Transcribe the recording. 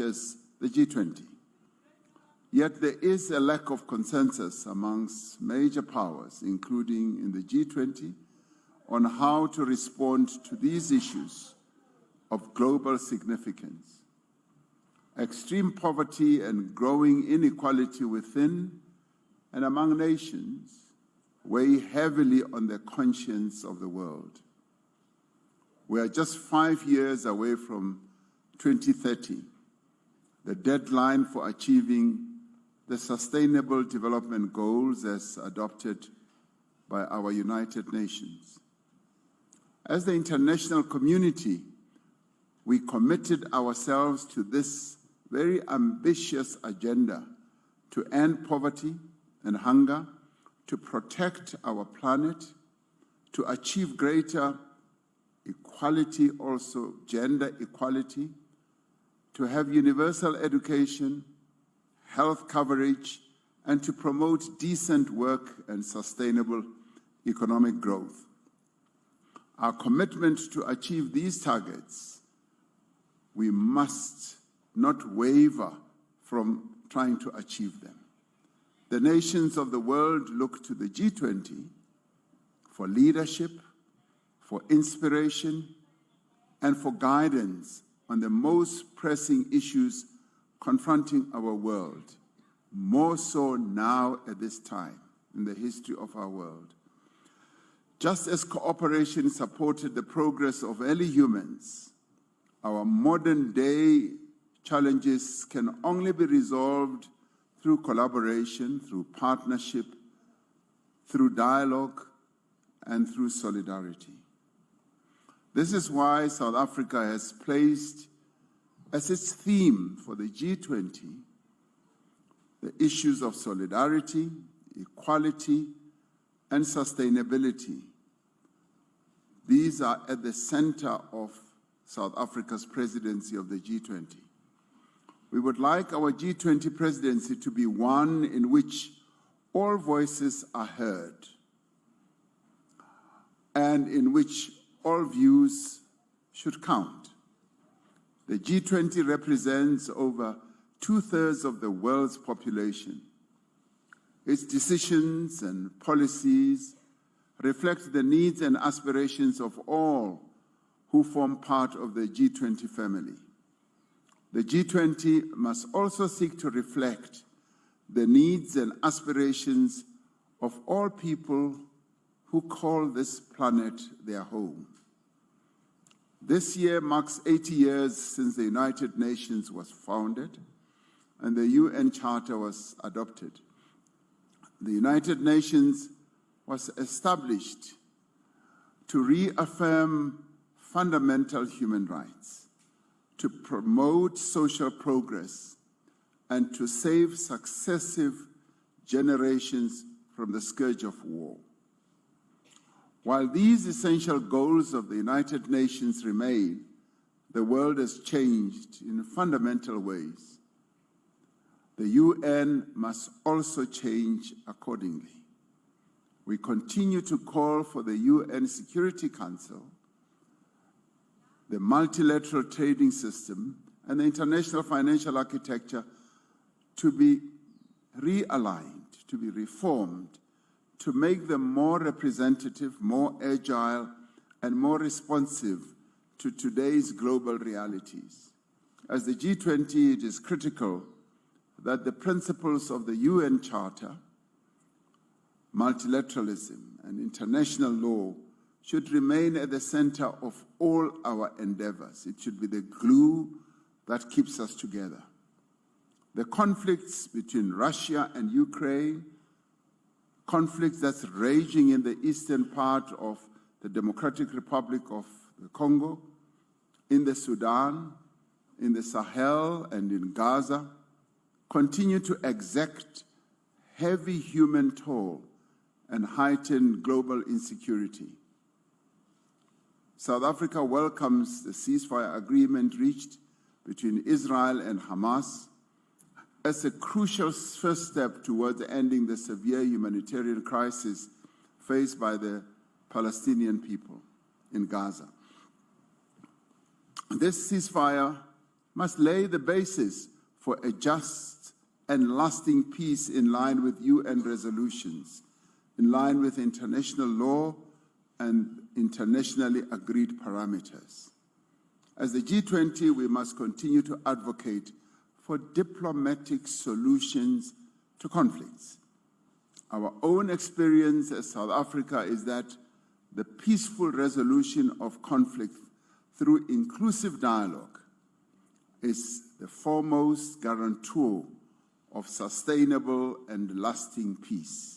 as the G20. Yet there is a lack of consensus amongst major powers, including in the G20, on how to respond to these issues of global significance. Extreme poverty and growing inequality within and among nations weigh heavily on the conscience of the world. We are just 5 years away from 2030, the deadline for achieving the Sustainable Development Goals as adopted by our United Nations. As the international community, we committed ourselves to this very ambitious agenda to end poverty and hunger, to protect our planet, to achieve greater equality, also gender equality, to have universal education, health coverage, and to promote decent work and sustainable economic growth. Our commitment to achieve these targets, we must not waver from trying to achieve them. The nations of the world look to the G20 for leadership, for inspiration, and for guidance on the most pressing issues confronting our world, more so now at this time in the history of our world. Just as cooperation supported the progress of early humans, our modern-day challenges can only be resolved through collaboration, through partnership, through dialogue, and through solidarity. This is why South Africa has placed as its theme for the G20 the issues of solidarity, equality, and sustainability. These are at the center of South Africa's presidency of the G20. We would like our G20 presidency to be one in which all voices are heard and in which all views should count. The G20 represents over 2/3 of the world's population. Its decisions and policies reflect the needs and aspirations of all who form part of the G20 family. The G20 must also seek to reflect the needs and aspirations of all people who call this planet their home. This year marks 80 years since the United Nations was founded and the UN Charter was adopted. The United Nations was established to reaffirm fundamental human rights, to promote social progress, and to save successive generations from the scourge of war. While these essential goals of the United Nations remain, the world has changed in fundamental ways. The UN must also change accordingly. We continue to call for the UN Security Council, the multilateral trading system, and the international financial architecture to be realigned, to be reformed, to make them more representative, more agile, and more responsive to today's global realities. As the G20, it is critical that the principles of the UN Charter, multilateralism, and international law should remain at the center of all our endeavors. It should be the glue that keeps us together. The conflicts between Russia and Ukraine, conflicts that's raging in the eastern part of the Democratic Republic of the Congo, in the Sudan, in the Sahel, and in Gaza, continue to exact heavy human toll and heighten global insecurity. South Africa welcomes the ceasefire agreement reached between Israel and Hamas as a crucial first step towards ending the severe humanitarian crisis faced by the Palestinian people in Gaza. This ceasefire must lay the basis for a just and lasting peace in line with UN resolutions, in line with international law and internationally agreed parameters. As the G20, we must continue to advocate for diplomatic solutions to conflicts. Our own experience as South Africa is that the peaceful resolution of conflict through inclusive dialogue is the foremost guarantor of sustainable and lasting peace.